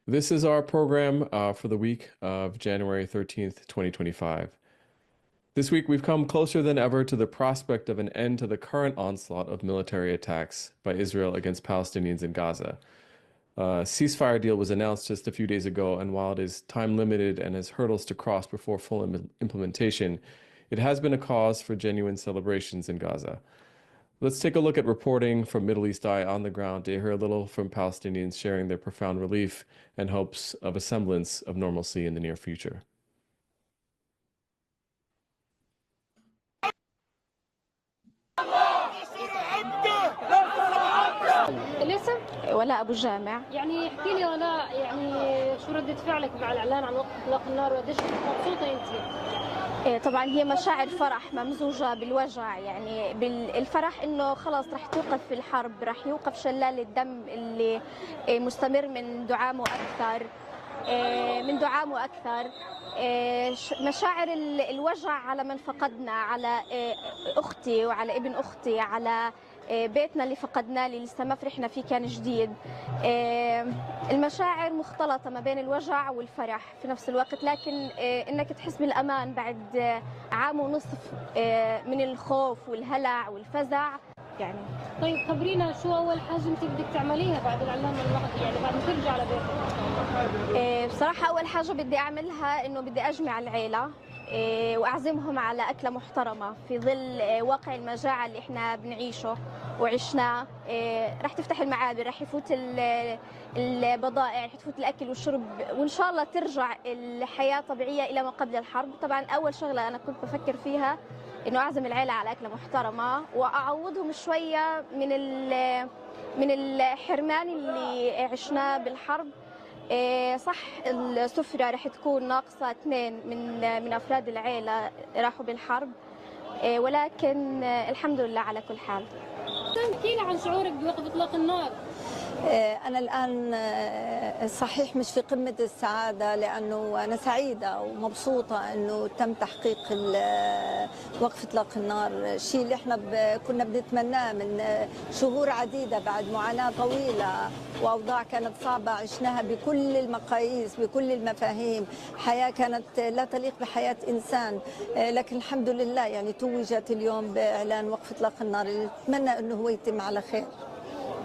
This is our program for the week of January 13th, 2025. This week, we've come closer than ever to the prospect of an end to the current onslaught of military attacks by Israel against Palestinians in Gaza. A ceasefire deal was announced just a few days ago, and while it is time limited and has hurdles to cross before full implementation, it has been a cause for genuine celebrations in Gaza. Let's take a look at reporting from Middle East Eye on the ground to hear a little from Palestinians sharing their profound relief and hopes of a semblance of normalcy in the near future. الاسم ولاء أبو جامع. يعني احكي لي ولاء، يعني شو ردة فعلك مع الإعلان عن وقف إطلاق النار وقديش كنت مبسوطة أنت؟ طبعا هي مشاعر فرح ممزوجة بالوجع، يعني بالفرح انه خلاص رح توقف الحرب، رح يوقف شلال الدم اللي مستمر من دعام وأكثر. مشاعر الوجع على من فقدنا، على أختي وعلى ابن أختي، على بيتنا اللي فقدناه اللي لسه ما فرحنا فيه كان جديد. المشاعر مختلطة ما بين الوجع والفرح في نفس الوقت، لكن إنك تحس بالأمان بعد عام ونصف من الخوف والهلع والفزع يعني. طيب خبرينا شو أول حاجة أنت بدك تعمليها بعد الإعلان من الوقت، يعني بعد ما ترجع على بيتك؟ بصراحة أول حاجة بدي أعملها إنه بدي أجمع العيلة وأعزمهم على أكلة محترمة في ظل واقع المجاعة اللي إحنا بنعيشه وعشناه. رح تفتح المعابر، رح يفوت البضائع، رح تفوت الأكل والشرب، وإن شاء الله ترجع الحياة طبيعية إلى ما قبل الحرب. طبعا أول شغلة أنا كنت بفكر فيها إنه أعزم العيلة على أكلة محترمة وأعوضهم شوية من الحرمان اللي عشناه بالحرب. صح السفرة رح تكون ناقصة 2 من أفراد العيلة راحوا بالحرب، ولكن الحمد لله على كل حال. احكي لي عن شعورك بوقف إطلاق النار. أنا الآن صحيح مش في قمة السعادة، لأنه أنا سعيدة ومبسوطة أنه تم تحقيق وقف إطلاق النار، الشيء اللي احنا كنا بنتمناه من شهور عديدة بعد معاناة طويلة وأوضاع كانت صعبة عشناها بكل المقاييس بكل المفاهيم. حياة كانت لا تليق بحياة إنسان، لكن الحمد لله يعني توجت اليوم بإعلان وقف إطلاق النار، نتمنى أنه هو يتم على خير.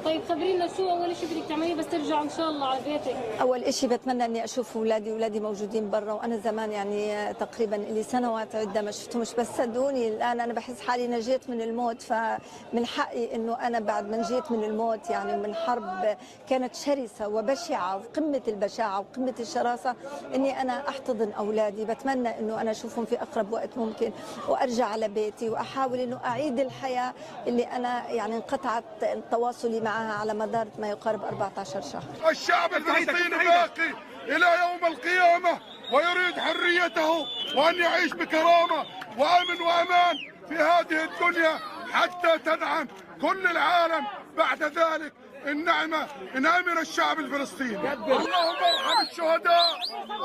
طيب خبرينا شو أول شيء بدك تعمليه بس ترجع إن شاء الله على بيتك؟ أول شيء بتمنى إني أشوف أولادي موجودين برا، وأنا زمان يعني تقريبا لي سنوات عدة ما شفتهمش، بس صدقوني الآن أنا بحس حالي نجيت من الموت، فمن حقي إنه أنا بعد ما نجيت من الموت يعني من حرب كانت شرسة وبشعة وقمة البشاعة وقمة الشراسة، إني أنا أحتضن أولادي. بتمنى إنه أنا أشوفهم في أقرب وقت ممكن وأرجع على بيتي وأحاول إنه أعيد الحياة اللي أنا يعني انقطعت تواصلي معها على مدار ما يقارب 14 شهر. الشعب الفلسطيني باقي إلى يوم القيامة ويريد حريته وأن يعيش بكرامة وأمن وأمان في هذه الدنيا حتى تدعم كل العالم بعد ذلك النعمة نأمن الشعب الفلسطيني. اللهم ارحم الشهداء،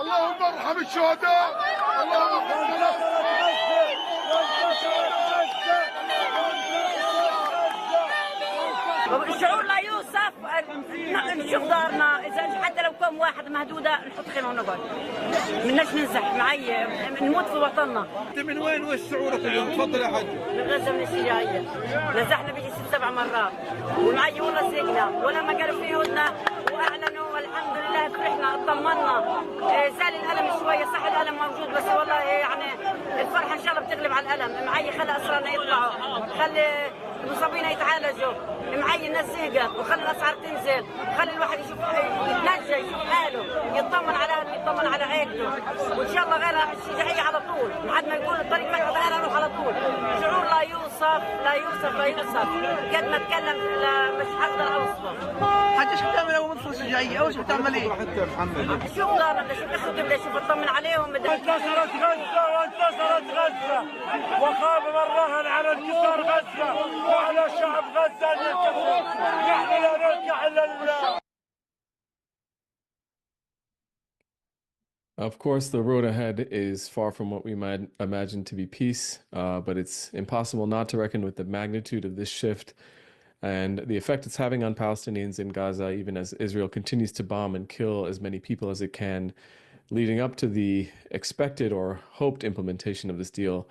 اللهم ارحم الشهداء، اللهم ارحم الشعور لا يوصف. نشوف دارنا اذا حتى لو كم واحد مهدوده نحط خيمه ونقعد، مناش ننزح معي نموت في وطننا. انت من وين وش شعورك اليوم؟ تفضل يا حاج. من غزه من الشجاعيه، نزحنا بيجي 6-7 مرات ومعي والله سيقنا ولا ما قالوا في هدنه واعلنوا والحمد لله فرحنا اطمنا. زال الالم شويه، صح الالم موجود بس والله يعني الفرحه ان شاء الله بتغلب على الالم. معي خلي اسرارنا يطلعوا، خلي المصابين يتعالجوا، معي الناس زهقت وخلي الاسعار تنزل، خلي الواحد يشوف يتنجى يشوف حاله، يطمن على اهله يطمن على عيلته، وان شاء الله غير الشجاعيه على طول لحد ما يكون الطريق فتح غير اروح على طول. شعور لا يوصف لا يوصف لا يوصف، قد ما اتكلم مش حقدر اوصفه. حاجة شو بتعمل اول ما تصير شجاعية؟ اول شيء بتعمل ايه؟ شوف دارنا بدي اشوف اخوتي، بدي اشوف اطمن عليهم. انتصرت غزة وانتصرت غزة وخاب من رهن على انتصار غزة وعلى شعب غزة ان ينتصر. نحن لا نرجع الا لله. Of course, the road ahead is far from what we might imagine to be peace, but it's impossible not to reckon with the magnitude of this shift and the effect it's having on Palestinians in Gaza, even as Israel continues to bomb and kill as many people as it can, leading up to the expected or hoped implementation of this deal.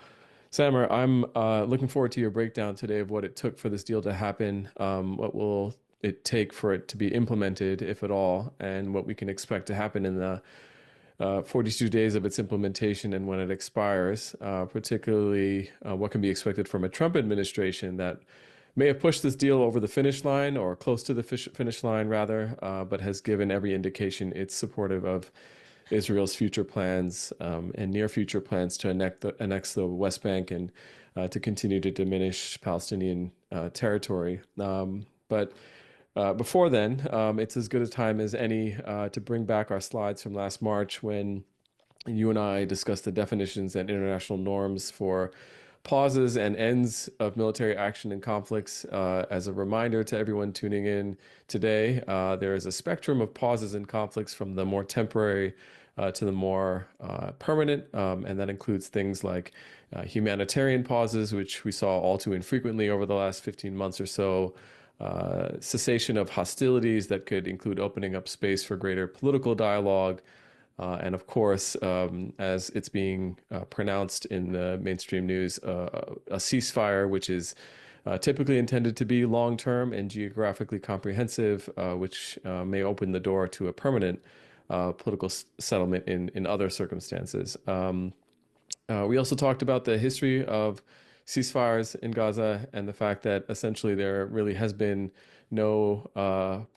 Samer, I'm looking forward to your breakdown today of what it took for this deal to happen, what will it take for it to be implemented, if at all, and what we can expect to happen in the 42 days of its implementation and when it expires, particularly what can be expected from a Trump administration that may have pushed this deal over the finish line or close to the finish line, rather, but has given every indication it's supportive of Israel's future plans and near future plans to annex the West Bank and to continue to diminish Palestinian territory. But before then, it's as good a time as any to bring back our slides from last March when you and I discussed the definitions and international norms for pauses and ends of military action in conflicts. As a reminder to everyone tuning in today, there is a spectrum of pauses in conflicts from the more temporary to the more permanent, and that includes things like humanitarian pauses, which we saw all too infrequently over the last 15 months or so, cessation of hostilities that could include opening up space for greater political dialogue, and of course, as it's being pronounced in the mainstream news, a ceasefire, which is typically intended to be long-term and geographically comprehensive, which may open the door to a permanent political settlement in other circumstances. We also talked about the history of ceasefires in Gaza and the fact that essentially there really has been no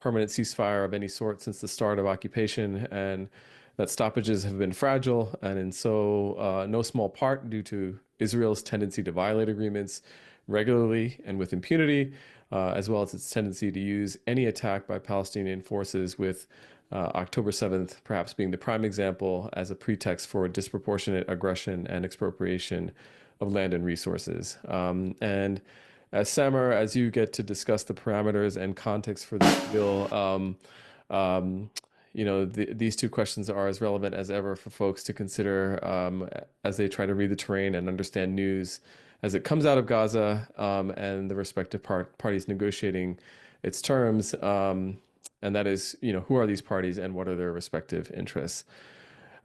permanent ceasefire of any sort since the start of occupation, and that stoppages have been fragile, and in so no small part due to Israel's tendency to violate agreements regularly and with impunity, as well as its tendency to use any attack by Palestinian forces, with October 7th perhaps being the prime example as a pretext for disproportionate aggression and expropriation of land and resources. And as Samer, as you get to discuss the parameters and context for this bill, these two questions are as relevant as ever for folks to consider as they try to read the terrain and understand news as it comes out of Gaza, and the respective parties negotiating its terms. And that is, who are these parties and what are their respective interests?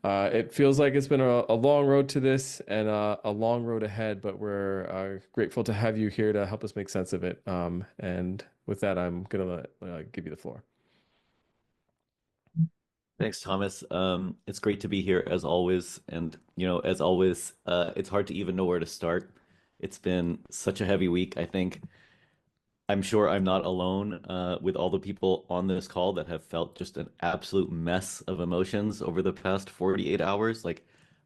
It feels like it's been a long road to this and a long road ahead, but we're grateful to have you here to help us make sense of it. And with that, I'm going to give you the floor. Thanks, Thomas. It's great to be here as always. And, as always, it's hard to even know where to start. It's been such a heavy week. I'm sure I'm not alone with all the people on this call that have felt just an absolute mess of emotions over the past 48 hours. Like,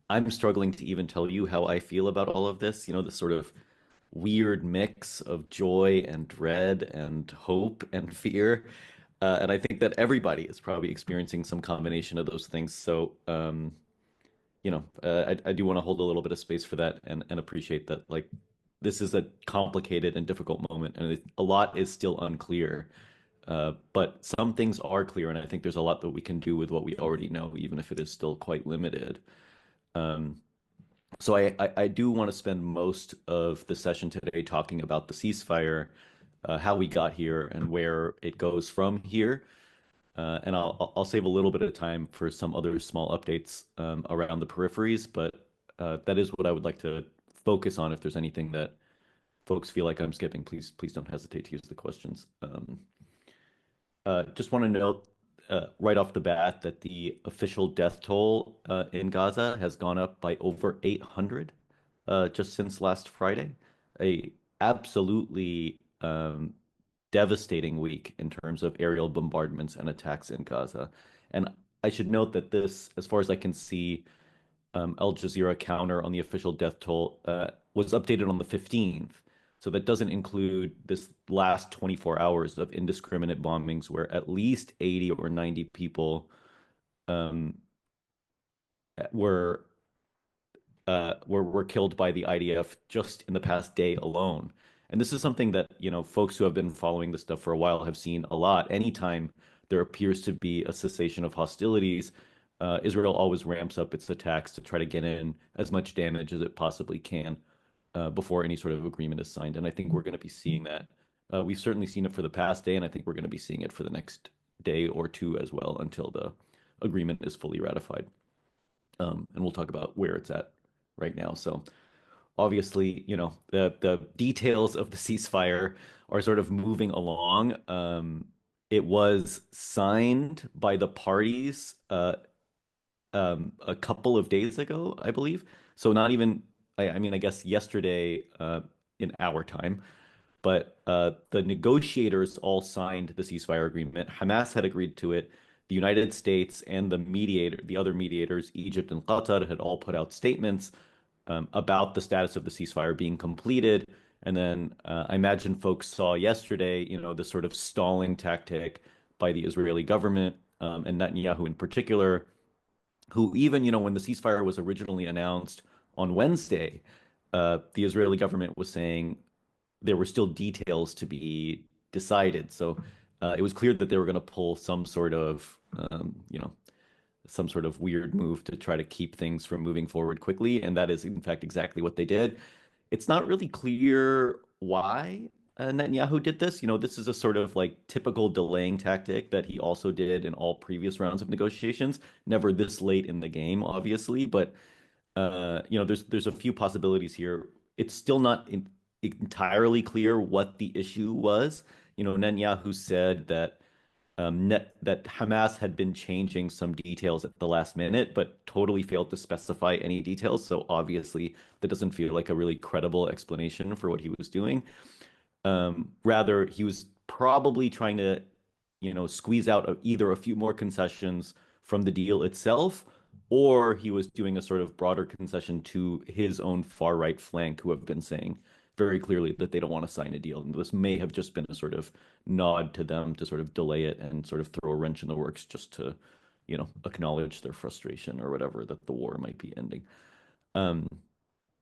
I'm struggling to even tell you how I feel about all of this, this sort of weird mix of joy and dread and hope and fear. And I think that everybody is probably experiencing some combination of those things. So, I do want to hold a little bit of space for that and appreciate that, like, this is a complicated and difficult moment, and a lot is still unclear. But some things are clear, and I think there's a lot that we can do with what we already know, even if it is still quite limited. So I do want to spend most of the session today talking about the ceasefire, how we got here, and where it goes from here. And I'll save a little bit of time for some other small updates around the peripheries, but that is what I would like to focus on. If there's anything that folks feel like I'm skipping, please don't hesitate to use the questions. Just want to note right off the bat that the official death toll in Gaza has gone up by over 800 just since last Friday. A absolutely devastating week in terms of aerial bombardments and attacks in Gaza. And I should note that this, as far as I can see, Al Jazeera counter on the official death toll was updated on the 15th. So that doesn't include this last 24 hours of indiscriminate bombings where at least 80 or 90 people were killed by the IDF just in the past day alone. And this is something that, folks who have been following this stuff for a while have seen a lot. Anytime there appears to be a cessation of hostilities, Israel always ramps up its attacks to try to get in as much damage as it possibly can before any sort of agreement is signed. And I think we're going to be seeing that We've certainly seen it for the past day, and I think we're going to be seeing it for the next day or two as well until the agreement is fully ratified. And we'll talk about where it's at right now. So obviously, the details of the ceasefire are sort of moving along. It was signed by the parties a couple of days ago, I believe. So not even, I mean, I guess yesterday in our time, but the negotiators all signed the ceasefire agreement. Hamas had agreed to it. The United States and the other mediators, Egypt and Qatar, had all put out statements about the status of the ceasefire being completed. And then I imagine folks saw yesterday, the sort of stalling tactic by the Israeli government and Netanyahu in particular, who even, when the ceasefire was originally announced on Wednesday, the Israeli government was saying there were still details to be decided. So it was clear that they were going to pull some sort of weird move to try to keep things from moving forward quickly. And that is, in fact, exactly what they did. It's not really clear why Netanyahu did this. This is a sort of like typical delaying tactic that he also did in all previous rounds of negotiations. Never this late in the game, obviously, but there's a few possibilities here. It's still not entirely clear what the issue was. Netanyahu said that that Hamas had been changing some details at the last minute, but totally failed to specify any details. So obviously, that doesn't feel like a really credible explanation for what he was doing. Rather, he was probably trying to, squeeze out either a few more concessions from the deal itself, or he was doing a sort of broader concession to his own far right flank, who have been saying very clearly that they don't want to sign a deal. And this may have just been a sort of nod to them to sort of delay it and sort of throw a wrench in the works just to, acknowledge their frustration or whatever that the war might be ending.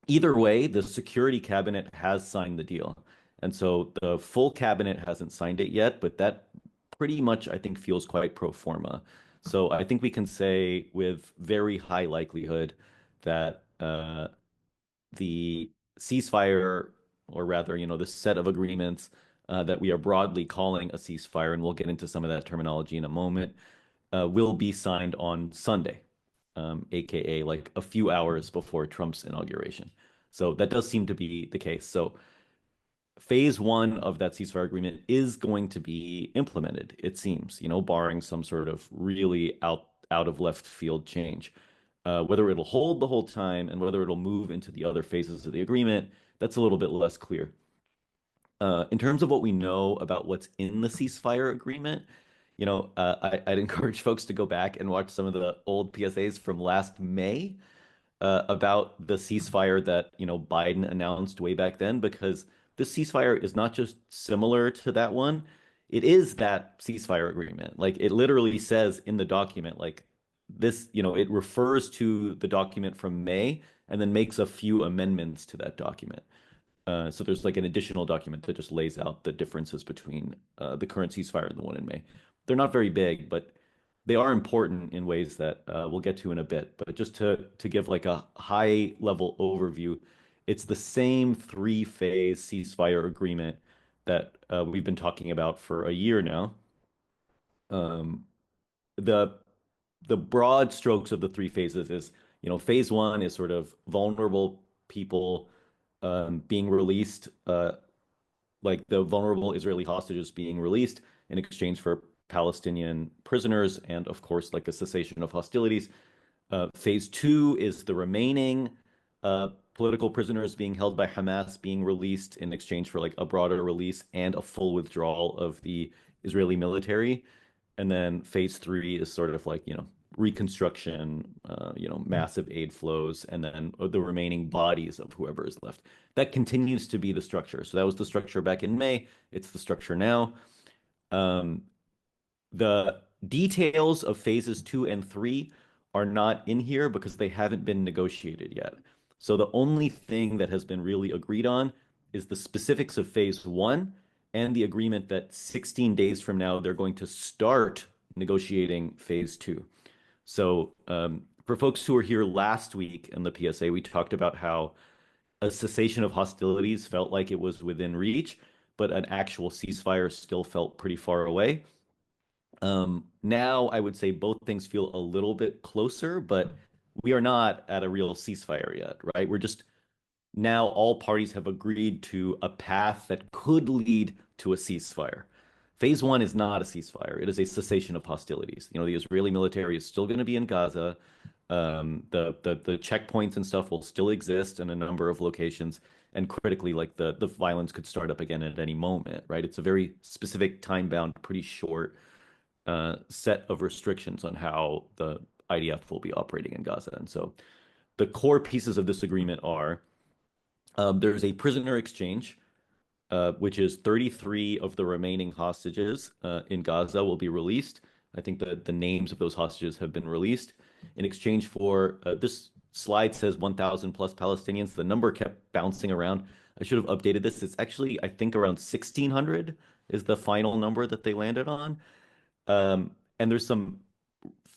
Either way, the Security Cabinet has signed the deal. And so the full cabinet hasn't signed it yet, but that pretty much, I think, feels quite pro forma. So I think we can say with very high likelihood that the ceasefire, or rather, the set of agreements that we are broadly calling a ceasefire, and we'll get into some of that terminology in a moment, will be signed on Sunday, aka like a few hours before Trump's inauguration. So that does seem to be the case. So phase one of that ceasefire agreement is going to be implemented, it seems, barring some sort of really out of left field change. Whether it'll hold the whole time and whether it'll move into the other phases of the agreement, that's a little bit less clear. In terms of what we know about what's in the ceasefire agreement, I'd encourage folks to go back and watch some of the old PSAs from last May about the ceasefire that, Biden announced way back then, because this ceasefire is not just similar to that one. It is that ceasefire agreement. Like, it literally says in the document, like, this, it refers to the document from May and then makes a few amendments to that document. So there's like an additional document that just lays out the differences between the current ceasefire and the one in May. They're not very big, but they are important in ways that we'll get to in a bit. But just to give like a high level overview, it's the same three-phase ceasefire agreement that we've been talking about for a year now. The broad strokes of the three phases is, phase one is sort of vulnerable people being released, like the vulnerable Israeli hostages being released in exchange for Palestinian prisoners, and of course, like a cessation of hostilities. Phase two is the remaining political prisoners being held by Hamas being released in exchange for like a broader release and a full withdrawal of the Israeli military. And then phase three is sort of like, reconstruction, massive aid flows, and then the remaining bodies of whoever is left. That continues to be the structure. So that was the structure back in May. It's the structure now. The details of phases 2 and 3 are not in here because they haven't been negotiated yet. So the only thing that has been really agreed on is the specifics of phase 1 and the agreement that 16 days from now, they're going to start negotiating phase 2. So for folks who were here last week in the PSA, we talked about how a cessation of hostilities felt like it was within reach, but an actual ceasefire still felt pretty far away. Now I would say both things feel a little bit closer, but we are not at a real ceasefire yet, right? We're just now all parties have agreed to a path that could lead to a ceasefire. Phase one is not a ceasefire. It is a cessation of hostilities. The Israeli military is still going to be in Gaza. The checkpoints and stuff will still exist in a number of locations. And critically, like the violence could start up again at any moment, right? It's a very specific, time-bound, pretty short set of restrictions on how the IDF will be operating in Gaza. And so the core pieces of this agreement are there's a prisoner exchange, which is 33 of the remaining hostages in Gaza will be released. I think the names of those hostages have been released in exchange for this slide says 1,000 plus Palestinians. The number kept bouncing around. I should have updated this. It's actually, I think, around 1,600 is the final number that they landed on. And there's some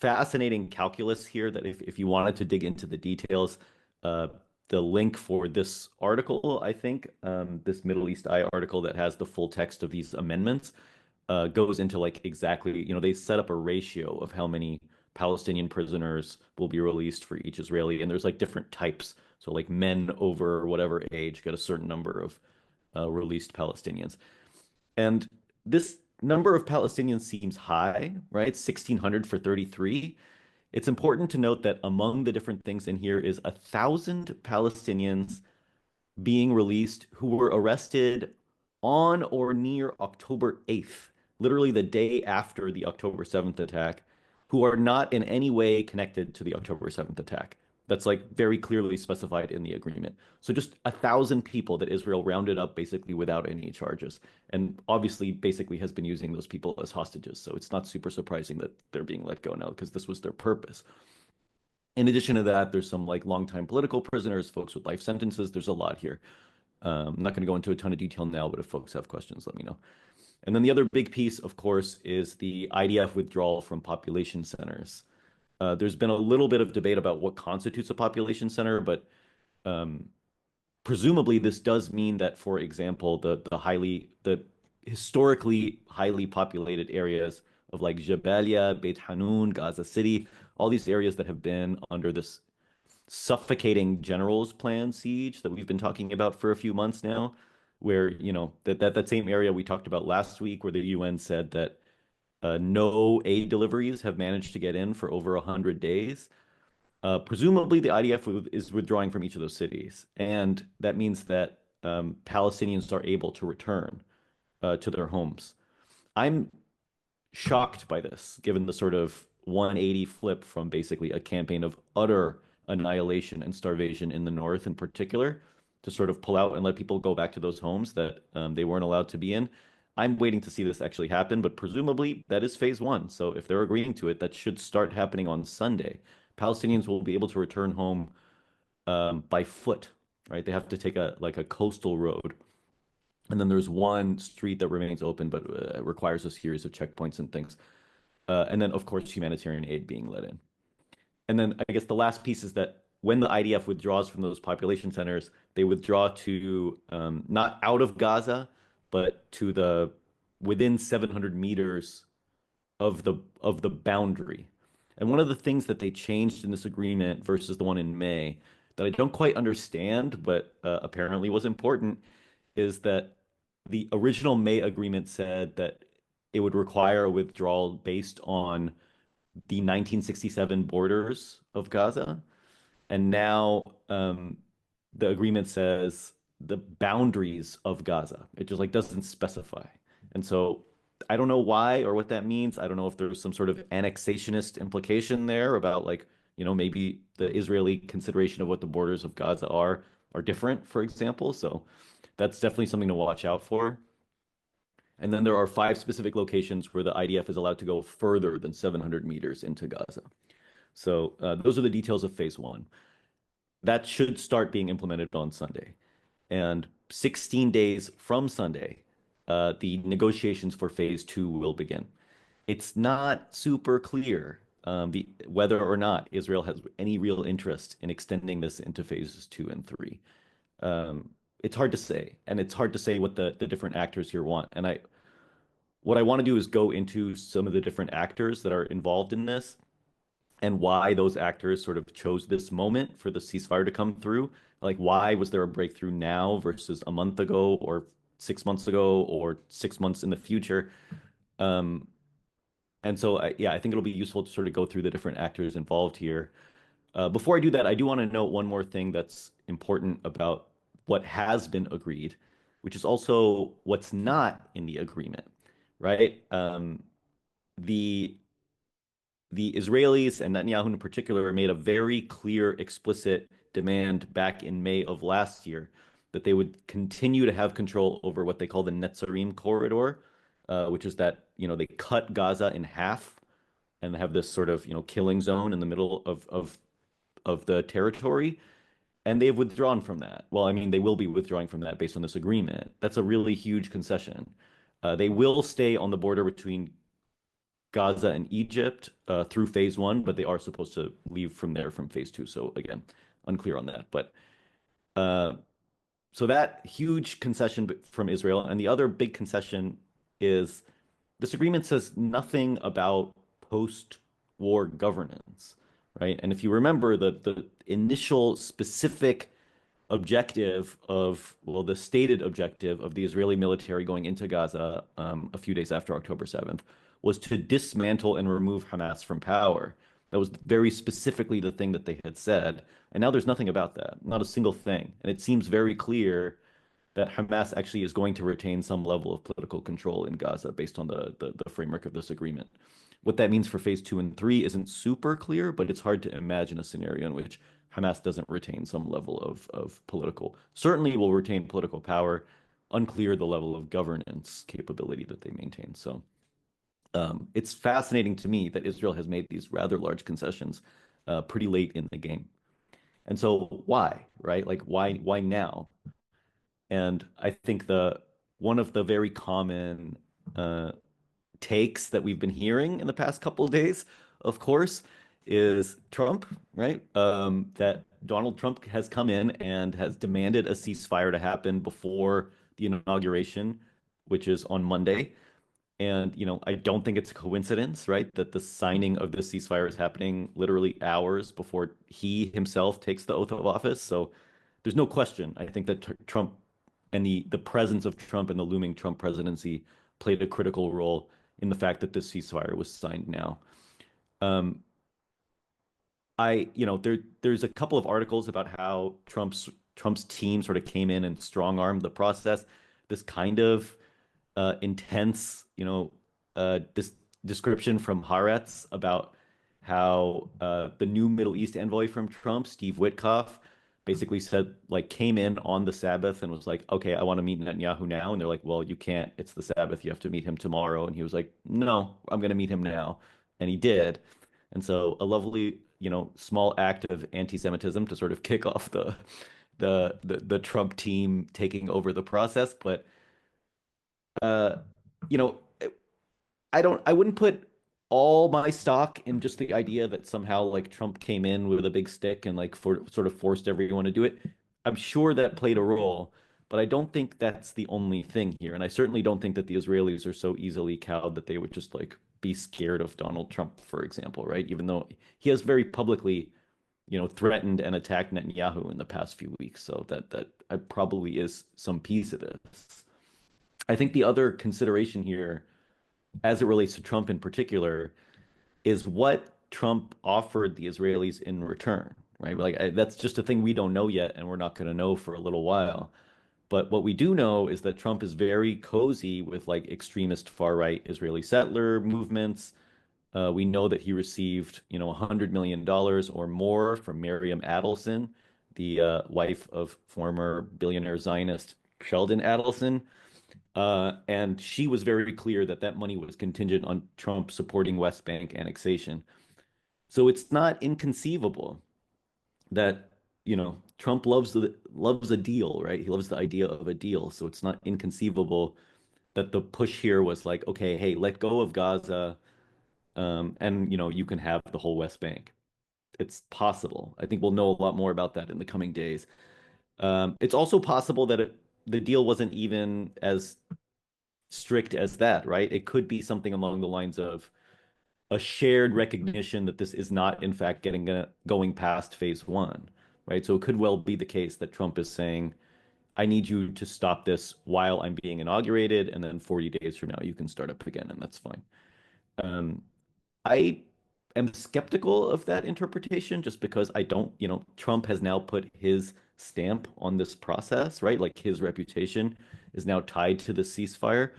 fascinating calculus here that if you wanted to dig into the details, the link for this article, I think, this Middle East Eye article that has the full text of these amendments, goes into like exactly, they set up a ratio of how many Palestinian prisoners will be released for each Israeli. And there's like different types. So like men over whatever age get a certain number of released Palestinians. And this number of Palestinians seems high, right? 1,600 for 33. It's important to note that among the different things in here is 1,000 Palestinians being released who were arrested on or near October 8th, literally the day after the October 7th attack, who are not in any way connected to the October 7th attack. That's like very clearly specified in the agreement. So just 1,000 people that Israel rounded up basically without any charges. And obviously basically has been using those people as hostages. So it's not super surprising that they're being let go now because this was their purpose. In addition to that, there's some like longtime political prisoners, folks with life sentences. There's a lot here. I'm not going to go into a ton of detail now, but if folks have questions, let me know. And then the other big piece, of course, is the IDF withdrawal from population centers. There's been a little bit of debate about what constitutes a population center, but presumably this does mean that, for example, the historically highly populated areas of like Jabalia, Beit Hanun, Gaza City, all these areas that have been under this suffocating general's plan siege that we've been talking about for a few months now, where, that same area we talked about last week where the UN said that no aid deliveries have managed to get in for over 100 days. Presumably, the IDF is withdrawing from each of those cities. And that means that Palestinians are able to return to their homes. I'm shocked by this, given the sort of 180 flip from basically a campaign of utter annihilation and starvation in the north in particular, to sort of pull out and let people go back to those homes that they weren't allowed to be in. I'm waiting to see this actually happen, but presumably that is phase one. So if they're agreeing to it, that should start happening on Sunday. Palestinians will be able to return home by foot, right? They have to take a coastal road. And then there's one street that remains open, but requires a series of checkpoints and things. And then, of course, humanitarian aid being let in. And then I guess the last piece is that when the IDF withdraws from those population centers, they withdraw to not out of Gaza, but to the within 700 meters of the boundary. And one of the things that they changed in this agreement versus the one in May that I don't quite understand, but apparently was important, is that the original May agreement said that it would require a withdrawal based on the 1967 borders of Gaza. And now the agreement says the boundaries of Gaza. It just like doesn't specify. And so I don't know why or what that means. I don't know if there's some sort of annexationist implication there about like, maybe the Israeli consideration of what the borders of Gaza are different, for example. So that's definitely something to watch out for. And then there are 5 specific locations where the IDF is allowed to go further than 700 meters into Gaza. So those are the details of phase one. That should start being implemented on Sunday. And 16 days from Sunday, the negotiations for phase two will begin. It's not super clear whether or not Israel has any real interest in extending this into phases 2 and 3. it's hard to say, and it's hard to say what the different actors here want. And what I want to do is go into some of the different actors that are involved in this and why those actors sort of chose this moment for the ceasefire to come through. Like, why was there a breakthrough now versus a month ago or 6 months ago or 6 months in the future? Um, and so, yeah, I think it'll be useful to sort of go through the different actors involved here. Before I do that, I do want to note one more thing that's important about what has been agreed, which is also what's not in the agreement, right? The the Israelis and Netanyahu in particular made a very clear, explicit demand back in May of last year that they would continue to have control over what they call the Netzarim corridor, which is that, they cut Gaza in half and have this sort of, killing zone in the middle of the territory. And they've withdrawn from that. Well, I mean, they will be withdrawing from that based on this agreement. That's a really huge concession. They will stay on the border between Gaza and Egypt through phase one, but they are supposed to leave from there from phase two. So again, unclear on that. But uh, so that huge concession from Israel, and the other big concession is this agreement says nothing about post-war governance, right? And if you remember the initial specific objective of, well, the stated objective of the Israeli military going into Gaza a few days after October 7th was to dismantle and remove Hamas from power. That was very specifically the thing that they had said. And now there's nothing about that, not a single thing. And it seems very clear that Hamas actually is going to retain some level of political control in Gaza based on the framework of this agreement. What that means for phase two and three isn't super clear, but it's hard to imagine a scenario in which Hamas doesn't retain some level of political, certainly will retain political power, unclear the level of governance capability that they maintain. So it's fascinating to me that Israel has made these rather large concessions pretty late in the game. And so why, right? Like why now? And I think one of the very common takes that we've been hearing in the past couple of days, of course, is Trump, right? That Donald Trump has come in and has demanded a ceasefire to happen before the inauguration, which is on Monday. And, I don't think it's a coincidence, right, that the signing of the ceasefire is happening literally hours before he himself takes the oath of office. So there's no question. I think that Trump and the presence of Trump and the looming Trump presidency played a critical role in the fact that this ceasefire was signed now. There's a couple of articles about how Trump's team sort of came in and strong-armed the process. This kind of intense, this description from Haaretz about how the new Middle East envoy from Trump, Steve Witkoff, basically said, like, came in on the Sabbath and was like, okay, I want to meet Netanyahu now. And they're like, well, you can't. It's the Sabbath. You have to meet him tomorrow. And he was like, no, I'm going to meet him now. And he did. And so a lovely, small act of anti-Semitism to sort of kick off the Trump team taking over the process. But uh, you know, I wouldn't put all my stock in just the idea that somehow like Trump came in with a big stick and like sort of forced everyone to do it. I'm sure that played a role, but I don't think that's the only thing here. And I certainly don't think that the Israelis are so easily cowed that they would just like be scared of Donald Trump, for example, right? Even though he has very publicly, threatened and attacked Netanyahu in the past few weeks. So that probably is some piece of this. I think the other consideration here, as it relates to Trump in particular, is what Trump offered the Israelis in return, right? Like that's just a thing we don't know yet, and we're not going to know for a little while. But what we do know is that Trump is very cozy with like extremist far-right Israeli settler movements. We know that he received, $100 million or more from Miriam Adelson, the wife of former billionaire Zionist Sheldon Adelson. And she was very clear that that money was contingent on Trump supporting West Bank annexation. So it's not inconceivable that, Trump loves a deal, right? He loves the idea of a deal. So it's not inconceivable that the push here was like, okay, hey, let go of Gaza, and you can have the whole West Bank. It's possible. I think we'll know a lot more about that in the coming days. It's also possible that the deal wasn't even as strict as that, right? It could be something along the lines of a shared recognition that this is not, in fact, going past phase one, right? So it could well be the case that Trump is saying, I need you to stop this while I'm being inaugurated, and then 40 days from now you can start up again, and that's fine. Um, I am skeptical of that interpretation just because I don't, Trump has now put his stamp on this process, right? Like his reputation is now tied to the ceasefire.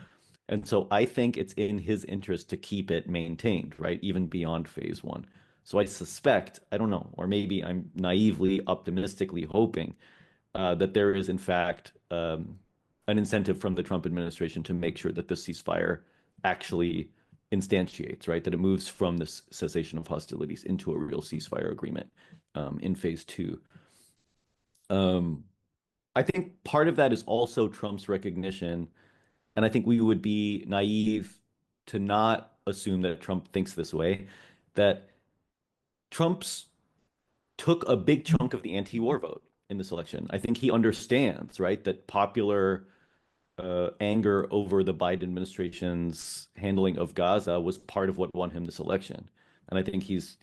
And so I think it's in his interest to keep it maintained, right? Even beyond phase one. So I suspect, I don't know, or maybe I'm naively, optimistically hoping that there is, in fact, an incentive from the Trump administration to make sure that the ceasefire actually instantiates, right? That it moves from this cessation of hostilities into a real ceasefire agreement in phase two. I think part of that is also Trump's recognition, and I think we would be naive to not assume that Trump thinks this way, that Trump's took a big chunk of the anti-war vote in this election. I think he understands, right, that popular anger over the Biden administration's handling of Gaza was part of what won him this election. And I think he's,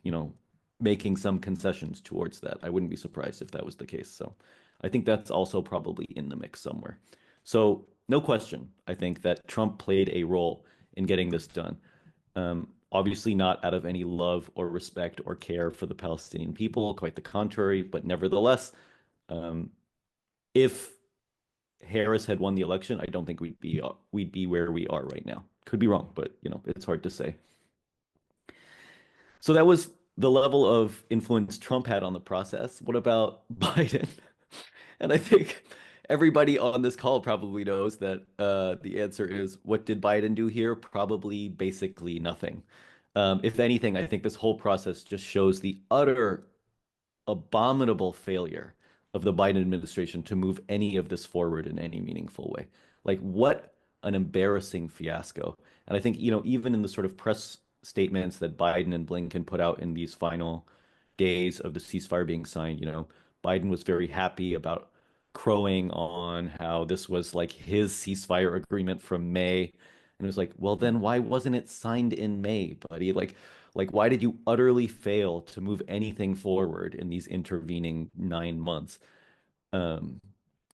making some concessions towards that. I wouldn't be surprised if that was the case. So I think that's also probably in the mix somewhere. So no question, I think that Trump played a role in getting this done. Obviously not out of any love or respect or care for the Palestinian people, quite the contrary, but nevertheless, if Harris had won the election, I don't think we'd be where we are right now. Could be wrong, but it's hard to say. So that was the level of influence Trump had on the process. What about Biden? And I think everybody on this call probably knows that the answer is, what did Biden do here? Probably basically nothing. If anything, I think this whole process just shows the utter abominable failure of the Biden administration to move any of this forward in any meaningful way. Like, what an embarrassing fiasco. And I think, even in the sort of press statements that Biden and Blinken put out in these final days of the ceasefire being signed, Biden was very happy about crowing on how this was like his ceasefire agreement from May. And it was like, well, then why wasn't it signed in May, buddy? Like, why did you utterly fail to move anything forward in these intervening 9 months? And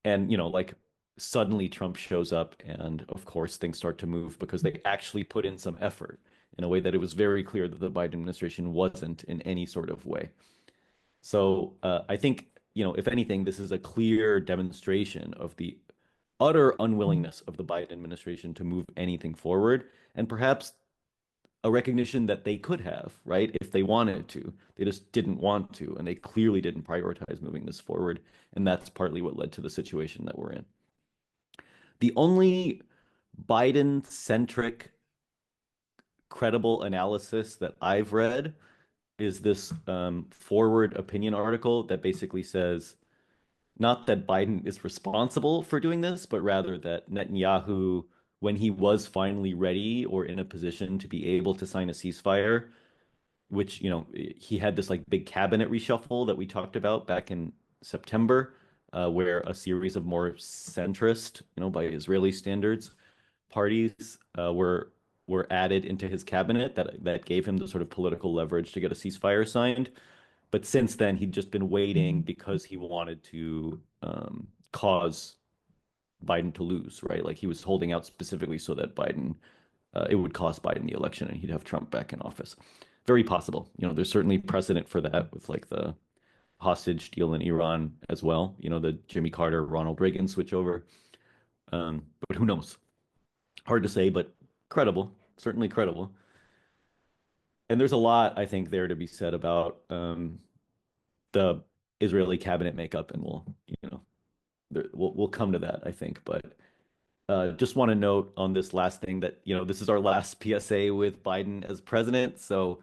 like suddenly Trump shows up, and of course things start to move because they actually put in some effort in a way that it was very clear that the Biden administration wasn't in any sort of way. So I think, if anything, this is a clear demonstration of the utter unwillingness of the Biden administration to move anything forward, and perhaps a recognition that they could have, right, if they wanted to. They just didn't want to, and they clearly didn't prioritize moving this forward, and that's partly what led to the situation that we're in. The only Biden-centric credible analysis that I've read is this forward opinion article that basically says not that Biden is responsible for doing this, but rather that Netanyahu, when he was finally ready or in a position to be able to sign a ceasefire, which, he had this like big cabinet reshuffle that we talked about back in September, where a series of more centrist, by Israeli standards, parties were added into his cabinet that gave him the sort of political leverage to get a ceasefire signed. But since then, he'd just been waiting because he wanted to cause Biden to lose, right? Like he was holding out specifically so that it would cost Biden the election and he'd have Trump back in office. Very possible. There's certainly precedent for that with like the hostage deal in Iran as well. The Jimmy Carter, Ronald Reagan switchover. But who knows? Hard to say, but credible, certainly credible. And there's a lot, I think, there to be said about the Israeli cabinet makeup, and we'll come to that, I think. But just want to note on this last thing that this is our last PSA with Biden as president, so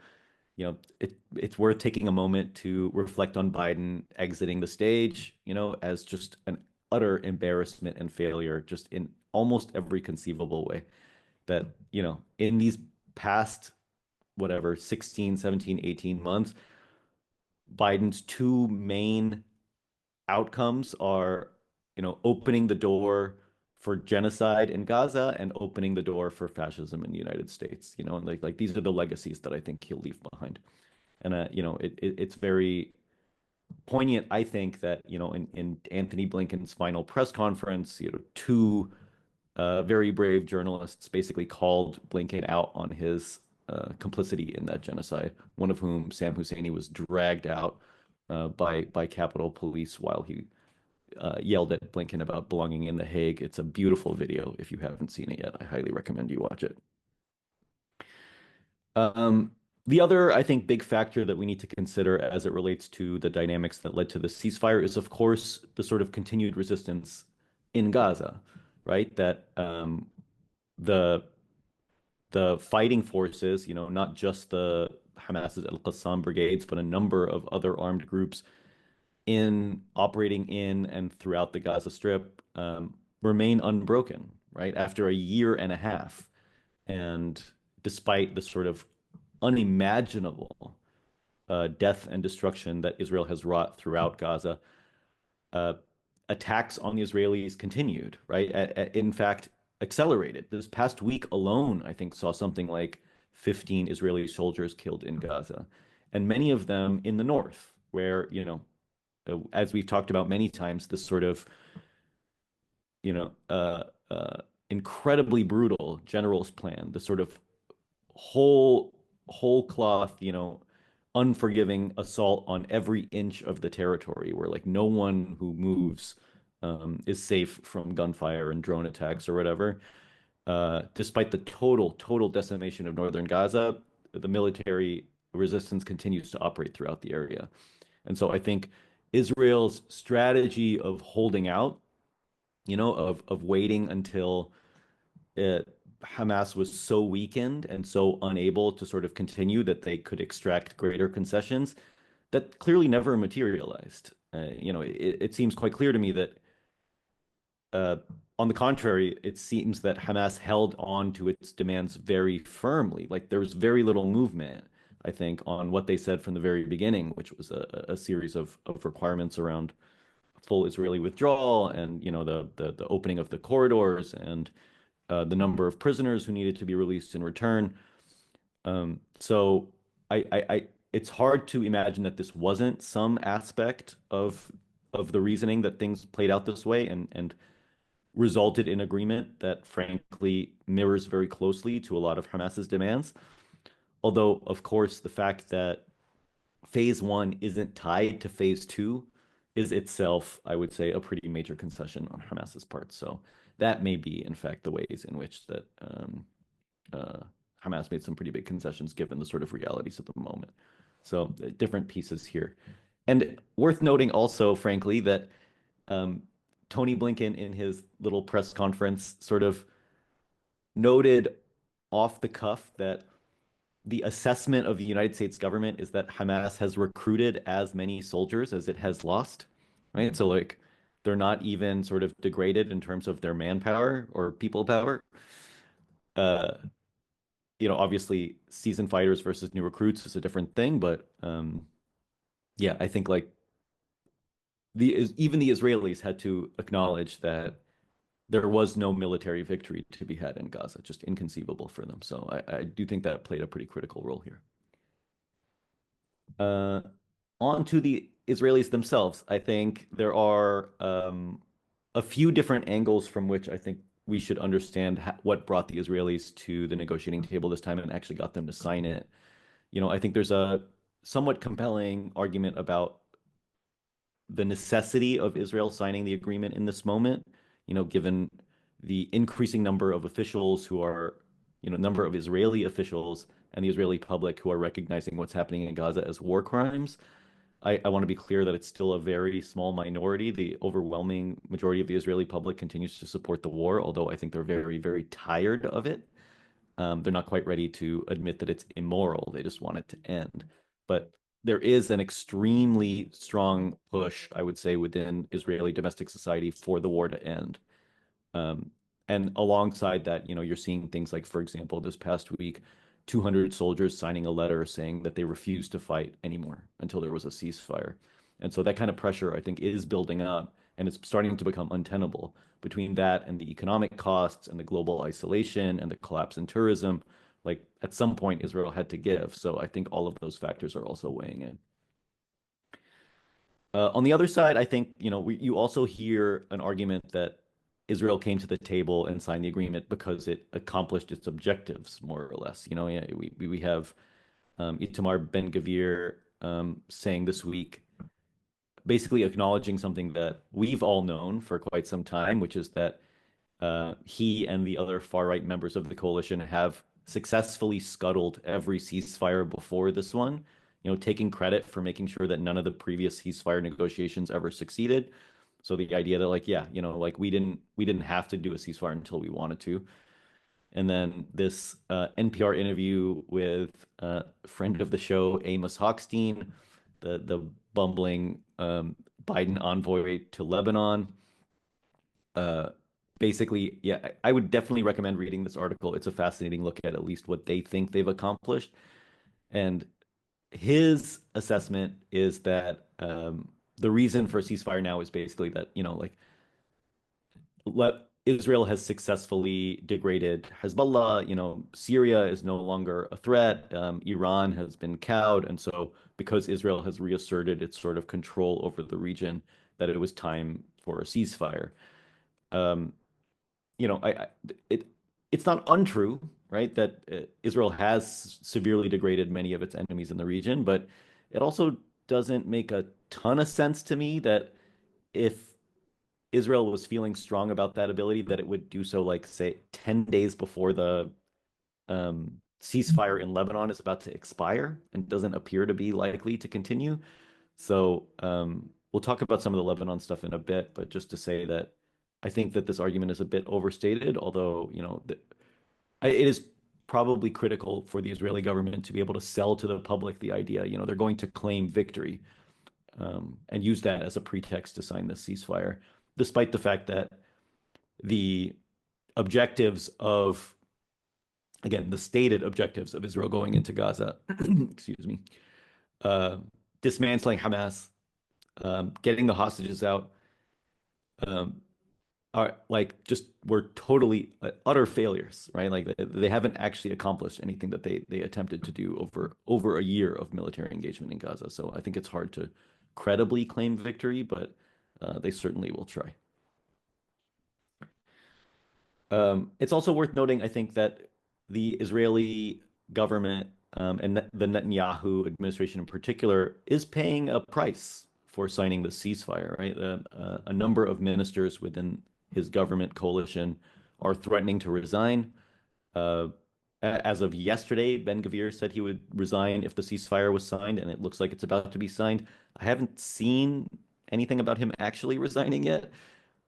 it's worth taking a moment to reflect on Biden exiting the stage, as just an utter embarrassment and failure, just in almost every conceivable way. That in these past whatever 16, 17, 18 months, Biden's two main outcomes are, opening the door for genocide in Gaza and opening the door for fascism in the United States. And like these are the legacies that I think he'll leave behind. And it's very poignant, I think, that in Anthony Blinken's final press conference, two very brave journalists basically called Blinken out on his complicity in that genocide. One of whom, Sam Husseini, was dragged out by Capitol Police while he yelled at Blinken about belonging in The Hague. It's a beautiful video. If you haven't seen it yet, I highly recommend you watch it. The other, I think, big factor that we need to consider as it relates to the dynamics that led to the ceasefire is, of course, the sort of continued resistance in Gaza, right? That the fighting forces, not just the Hamas's Al-Qassam brigades, but a number of other armed groups operating in and throughout the Gaza Strip remain unbroken, right? After a year and a half. And despite the sort of unimaginable death and destruction that Israel has wrought throughout Gaza, attacks on the Israelis continued, right? In fact, accelerated. This past week alone, I think, saw something like 15 Israeli soldiers killed in Gaza, and many of them in the north, where, as we've talked about many times, this sort of, incredibly brutal general's plan, the sort of whole cloth, unforgiving assault on every inch of the territory, where like no one who moves is safe from gunfire and drone attacks or whatever. Despite the total decimation of northern Gaza, the military resistance continues to operate throughout the area. And so I think Israel's strategy of holding out, of waiting until Hamas was so weakened and so unable to sort of continue that they could extract greater concessions, that clearly never materialized. It seems quite clear to me that, on the contrary, it seems that Hamas held on to its demands very firmly. Like there was very little movement, I think, on what they said from the very beginning, which was a series of requirements around full Israeli withdrawal and the opening of the corridors and the number of prisoners who needed to be released in return. So it's hard to imagine that this wasn't some aspect of the reasoning that things played out this way and resulted in agreement that frankly mirrors very closely to a lot of Hamas's demands. Although, of course, the fact that phase one isn't tied to phase two is itself, I would say, a pretty major concession on Hamas's part. So that may be, in fact, the ways in which that Hamas made some pretty big concessions given the sort of realities of the moment. So different pieces here. And worth noting also, frankly, that Tony Blinken in his little press conference sort of noted off the cuff that the assessment of the United States government is that Hamas has recruited as many soldiers as it has lost, right? So like they're not even sort of degraded in terms of their manpower or people power. Obviously seasoned fighters versus new recruits is a different thing, but yeah, I think like even the Israelis had to acknowledge that there was no military victory to be had in Gaza, just inconceivable for them. So I do think that played a pretty critical role here. On to the Israelis themselves. I think there are a few different angles from which I think we should understand what brought the Israelis to the negotiating table this time and actually got them to sign it. I think there's a somewhat compelling argument about the necessity of Israel signing the agreement in this moment, given the increasing number of officials who are, number of Israeli officials and the Israeli public who are recognizing what's happening in Gaza as war crimes. I want to be clear that it's still a very small minority. The overwhelming majority of the Israeli public continues to support the war, although I think they're very, very tired of it. They're not quite ready to admit that it's immoral. They just want it to end. But there is an extremely strong push, I would say, within Israeli domestic society for the war to end. And alongside that, you're seeing things like, for example, this past week, 200 soldiers signing a letter saying that they refuse to fight anymore until there was a ceasefire. And so that kind of pressure, I think, is building up and it's starting to become untenable between that and the economic costs and the global isolation and the collapse in tourism. Like at some point, Israel had to give. So I think all of those factors are also weighing in. On the other side, I think, you also hear an argument that Israel came to the table and signed the agreement because it accomplished its objectives, more or less. Yeah, we have Itamar Ben-Gvir saying this week, basically acknowledging something that we've all known for quite some time, which is that he and the other far-right members of the coalition have successfully scuttled every ceasefire before this one, taking credit for making sure that none of the previous ceasefire negotiations ever succeeded. So the idea that like, yeah, like we didn't have to do a ceasefire until we wanted to. And then this NPR interview with a friend of the show, Amos Hochstein, the bumbling Biden envoy to Lebanon. Basically, yeah, I would definitely recommend reading this article. It's a fascinating look at least what they think they've accomplished. And his assessment is that the reason for a ceasefire now is basically that, Israel has successfully degraded Hezbollah. Syria is no longer a threat. Iran has been cowed. And so because Israel has reasserted its sort of control over the region, that it was time for a ceasefire. Um, it's not untrue, right, that Israel has severely degraded many of its enemies in the region, but it also doesn't make a ton of sense to me that if Israel was feeling strong about that ability, that it would do so, like, say, 10 days before the ceasefire in Lebanon is about to expire and doesn't appear to be likely to continue. So we'll talk about some of the Lebanon stuff in a bit, but just to say that I think that this argument is a bit overstated, although, it is probably critical for the Israeli government to be able to sell to the public the idea, they're going to claim victory and use that as a pretext to sign this ceasefire, despite the fact that the objectives of, again, the stated objectives of Israel going into Gaza, excuse me, dismantling Hamas, getting the hostages out, are like just were totally utter failures, right? Like they haven't actually accomplished anything that they attempted to do over a year of military engagement in Gaza. So I think it's hard to credibly claim victory, but they certainly will try. It's also worth noting, I think, that the Israeli government and the Netanyahu administration in particular is paying a price for signing the ceasefire, right? A number of ministers within his government coalition are threatening to resign. As of yesterday, Ben-Gvir said he would resign if the ceasefire was signed, and it looks like it's about to be signed. I haven't seen anything about him actually resigning yet.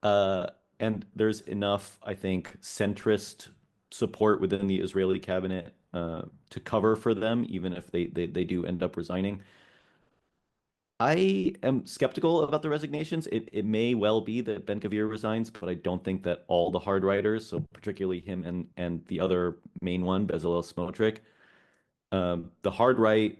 And there's enough, I think, centrist support within the Israeli cabinet to cover for them, even if they do end up resigning. I am skeptical about the resignations. It may well be that Ben-Gvir resigns, but I don't think that all the hard writers, so particularly him and the other main one, Bezalel Smotrich, the hard right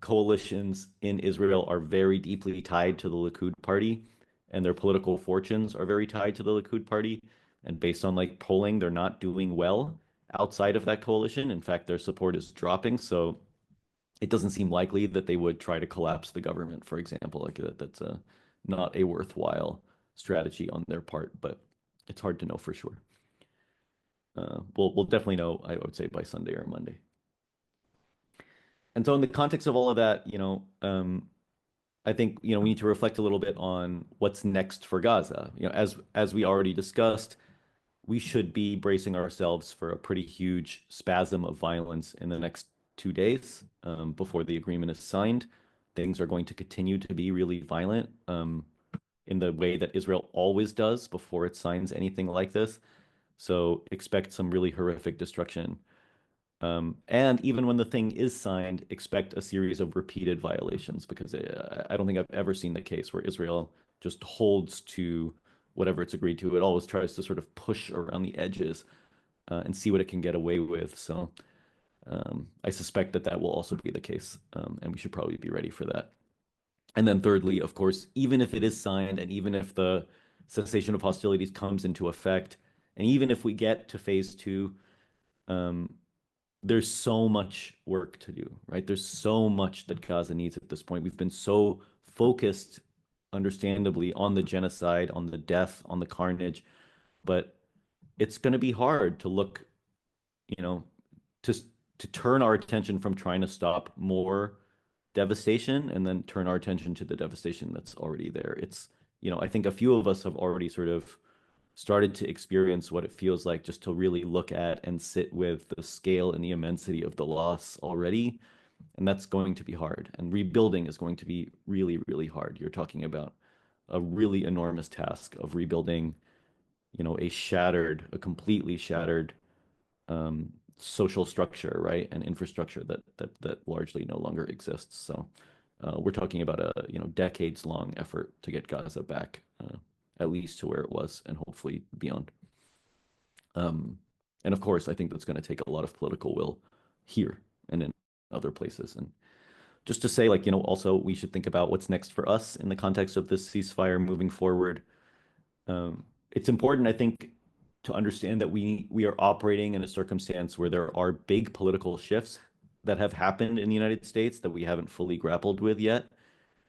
coalitions in Israel are very deeply tied to the Likud party, and their political fortunes are very tied to the Likud party. And based on like polling, they're not doing well outside of that coalition. In fact, their support is dropping. So it doesn't seem likely that they would try to collapse the government, for example. Like that's not a worthwhile strategy on their part, but it's hard to know for sure. We'll definitely know, I would say, by Sunday or Monday. And so in the context of all of that, I think, we need to reflect a little bit on what's next for Gaza. As we already discussed, we should be bracing ourselves for a pretty huge spasm of violence in the next 2 days before the agreement is signed. Things are going to continue to be really violent in the way that Israel always does before it signs anything like this. So expect some really horrific destruction. And even when the thing is signed, expect a series of repeated violations, because I don't think I've ever seen the case where Israel just holds to whatever it's agreed to. It always tries to sort of push around the edges and see what it can get away with. So I suspect that will also be the case, and we should probably be ready for that. And then thirdly, of course, even if it is signed and even if the cessation of hostilities comes into effect, and even if we get to phase two, there's so much work to do, right? There's so much that Gaza needs at this point. We've been so focused, understandably, on the genocide, on the death, on the carnage, but it's going to be hard to look, you know, to turn our attention from trying to stop more devastation and then turn our attention to the devastation that's already there. It's, you know, I think a few of us have already sort of started to experience what it feels like just to really look at and sit with the scale and the immensity of the loss already. And that's going to be hard. And rebuilding is going to be really, really hard. You're talking about a really enormous task of rebuilding, you know, a completely shattered social structure, right, and infrastructure that largely no longer exists. So we're talking about a decades-long effort to get Gaza back, at least to where it was, and hopefully beyond. And of course, I think that's going to take a lot of political will here and in other places. And just to say, like, you know, also we should think about what's next for us in the context of this ceasefire moving forward. It's important, I think, to understand that we are operating in a circumstance where there are big political shifts that have happened in the United States that we haven't fully grappled with yet.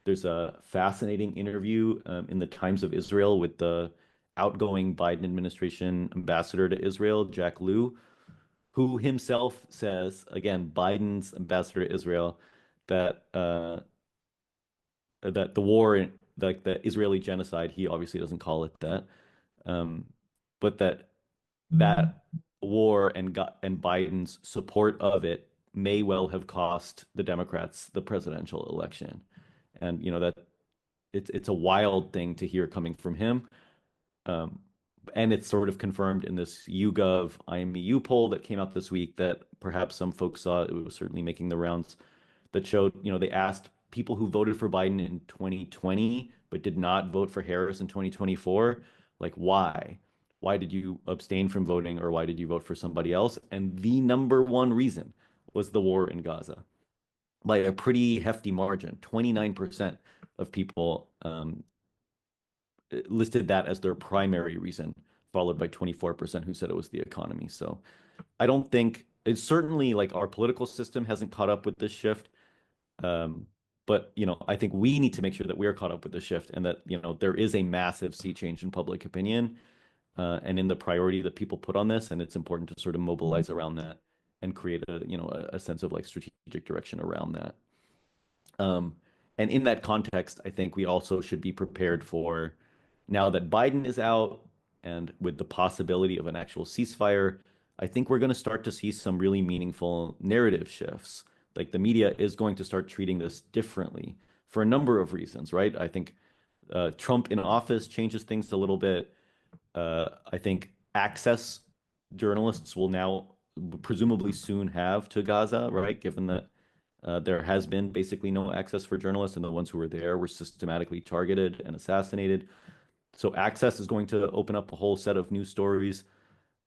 There's a fascinating interview in the Times of Israel with the outgoing Biden administration ambassador to Israel, Jack Lew, who himself says, again, Biden's ambassador to Israel, that that the war, like the Israeli genocide, he obviously doesn't call it that, but that war and Biden's support of it may well have cost the Democrats the presidential election. And you know that it's a wild thing to hear coming from him. And it's sort of confirmed in this YouGov IMEU poll that came out this week that perhaps some folks saw. It was certainly making the rounds, that showed, you know, they asked people who voted for Biden in 2020 but did not vote for Harris in 2024, like, why? Why did you abstain from voting, or why did you vote for somebody else? And the number one reason was the war in Gaza, by a pretty hefty margin. 29% of people listed that as their primary reason, followed by 24% who said it was the economy. So I don't think it's certainly like our political system hasn't caught up with this shift. But, you know, I think we need to make sure that we're caught up with the shift, and that, you know, there is a massive sea change in public opinion and in the priority that people put on this. And it's important to sort of mobilize around that and create a sense of like strategic direction around that. And in that context, I think we also should be prepared for, now that Biden is out and with the possibility of an actual ceasefire, I think we're going to start to see some really meaningful narrative shifts. Like, the media is going to start treating this differently for a number of reasons, right? I think Trump in office changes things a little bit. I think access journalists will now presumably soon have to Gaza, right? Given that there has been basically no access for journalists, and the ones who were there were systematically targeted and assassinated. So access is going to open up a whole set of new stories.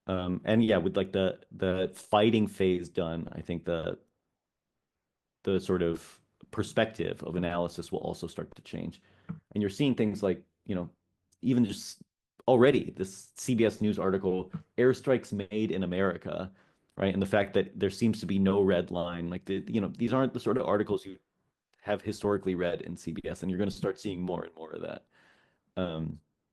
And yeah, with like the fighting phase done, I think the sort of perspective of analysis will also start to change. And you're seeing things like, you know, even just already this CBS News article, airstrikes made in America, right? And the fact that there seems to be no red line, like these aren't the sort of articles you have historically read in CBS, and you're going to start seeing more and more of that.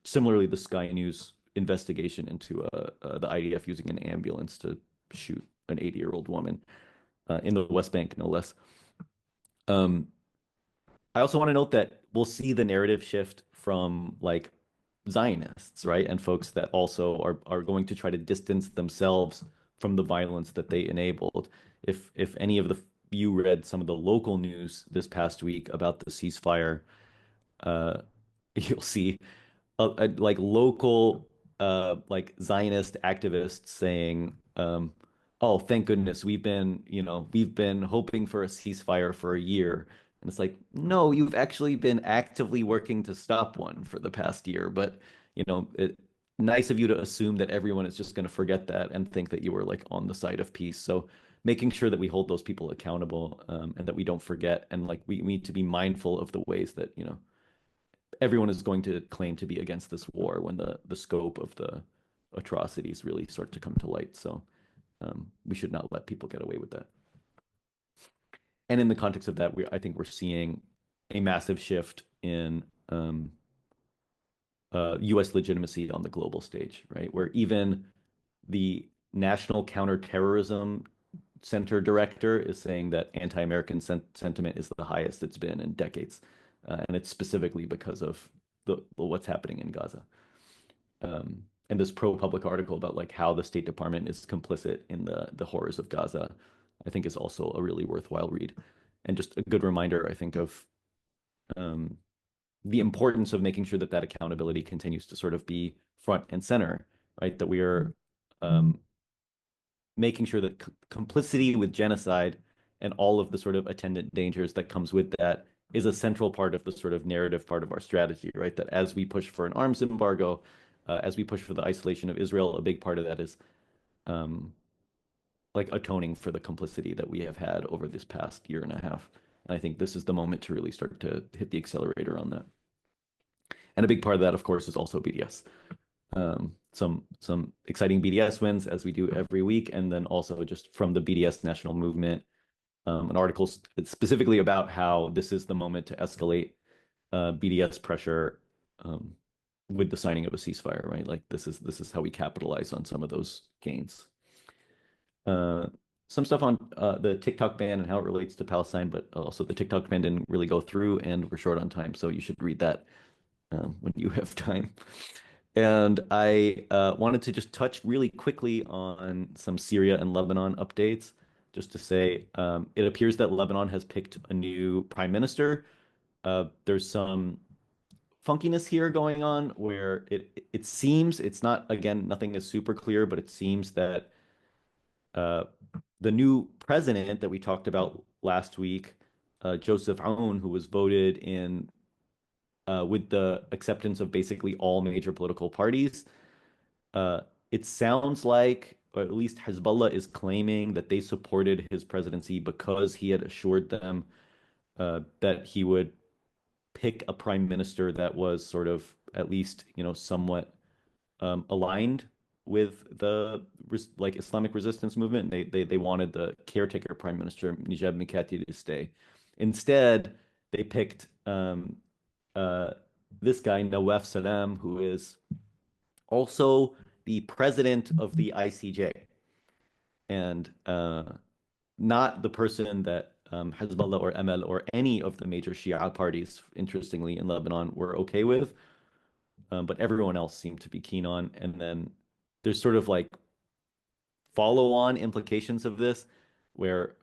Similarly, the Sky News investigation into the IDF using an ambulance to shoot an 80-year-old woman in the West Bank, no less. I also want to note that we'll see the narrative shift from like Zionists, right? And folks that also are going to try to distance themselves from the violence that they enabled. If any of you read some of the local news this past week about the ceasefire, you'll see like local like Zionist activists saying, oh, thank goodness, we've been hoping for a ceasefire for a year. And it's like, no, you've actually been actively working to stop one for the past year. But, nice of you to assume that everyone is just going to forget that and think that you were like on the side of peace. So making sure that we hold those people accountable, and that we don't forget, and like we need to be mindful of the ways that everyone is going to claim to be against this war when the scope of the atrocities really start to come to light. So we should not let people get away with that. And in the context of that, I think we're seeing a massive shift in U.S. legitimacy on the global stage, right? Where even the National Counterterrorism Center director is saying that anti-American sentiment is the highest it's been in decades, and it's specifically because of what's happening in Gaza. And this ProPublica article about like how the State Department is complicit in the horrors of Gaza, I think is also a really worthwhile read, and just a good reminder, I think, of the importance of making sure that that accountability continues to sort of be front and center, right? That we are making sure that complicity with genocide and all of the sort of attendant dangers that comes with that is a central part of the sort of narrative part of our strategy, right? That as we push for an arms embargo, as we push for the isolation of Israel, a big part of that is like atoning for the complicity that we have had over this past year and a half. And I think this is the moment to really start to hit the accelerator on that. And a big part of that, of course, is also BDS. Some exciting BDS wins, as we do every week, and then also just from the BDS national movement, an article specifically about how this is the moment to escalate BDS pressure with the signing of a ceasefire, right? Like this is how we capitalize on some of those gains. Some stuff on the TikTok ban and how it relates to Palestine, but also the TikTok ban didn't really go through, and we're short on time, so you should read that when you have time. And I wanted to just touch really quickly on some Syria and Lebanon updates, just to say it appears that Lebanon has picked a new prime minister. There's some funkiness here going on where it seems, it's not, again, nothing is super clear, but it seems that the new president that we talked about last week, Joseph Aoun, who was voted in with the acceptance of basically all major political parties, it sounds like, or at least Hezbollah is claiming, that they supported his presidency because he had assured them that he would pick a prime minister that was sort of at least, somewhat aligned with the like Islamic resistance movement. They wanted the caretaker prime minister Nijab Mikati to stay. Instead, they picked this guy Nawaf Salam, who is also the president of the ICJ, and not the person that Hezbollah or ML or any of the major Shia parties, interestingly, in Lebanon were okay with, but everyone else seemed to be keen on. And then there's sort of like follow-on implications of this, where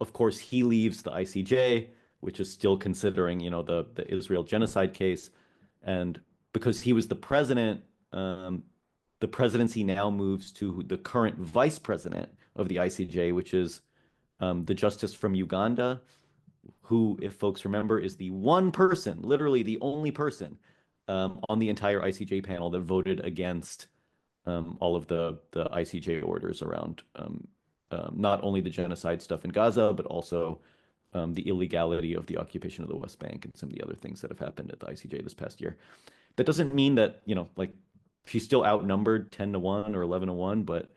of course, he leaves the ICJ, which is still considering, the Israel genocide case, and because he was the president, the presidency now moves to the current vice president of the ICJ, which is the justice from Uganda, who, if folks remember, is the one person, literally the only person on the entire ICJ panel that voted against all of the ICJ orders around not only the genocide stuff in Gaza, but also the illegality of the occupation of the West Bank and some of the other things that have happened at the ICJ this past year. That doesn't mean that, like she's still outnumbered 10-1 or 11-1, but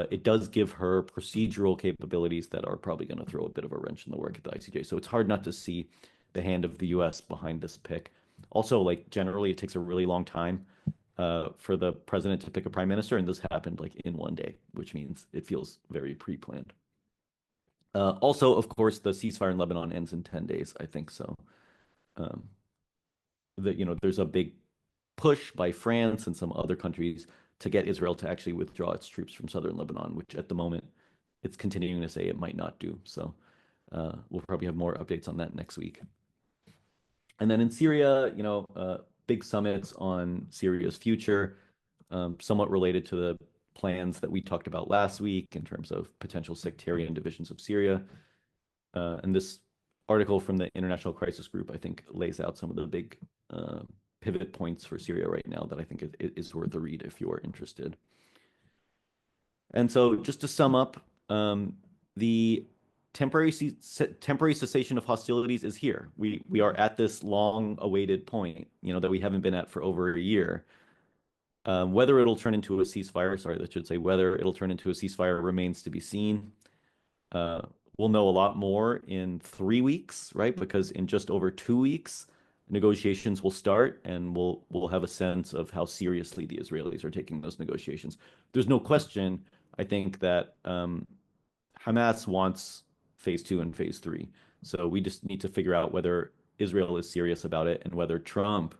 it does give her procedural capabilities that are probably going to throw a bit of a wrench in the work at the ICJ. So it's hard not to see the hand of the US behind this pick. Also, like generally, it takes a really long time for the president to pick a prime minister, and this happened like in one day, which means it feels very pre-planned. Also, of course, the ceasefire in Lebanon ends in 10 days, I think so. There's a big push by France and some other countries to get Israel to actually withdraw its troops from southern Lebanon, which at the moment it's continuing to say it might not do. So we'll probably have more updates on that next week. And then in Syria, big summits on Syria's future, somewhat related to the plans that we talked about last week in terms of potential sectarian divisions of Syria. And this article from the International Crisis Group, I think, lays out some of the big pivot points for Syria right now that I think is worth a read if you're interested. And so just to sum up, The temporary cessation of hostilities is here. We are at this long-awaited point, that we haven't been at for over a year. Whether it'll turn into a ceasefire, sorry, that should say whether it'll turn into a ceasefire remains to be seen. We'll know a lot more in 3 weeks, right? Because in just over 2 weeks, negotiations will start, and we'll have a sense of how seriously the Israelis are taking those negotiations. There's no question, I think, that Hamas wants phase 2 and phase 3. So we just need to figure out whether Israel is serious about it and whether Trump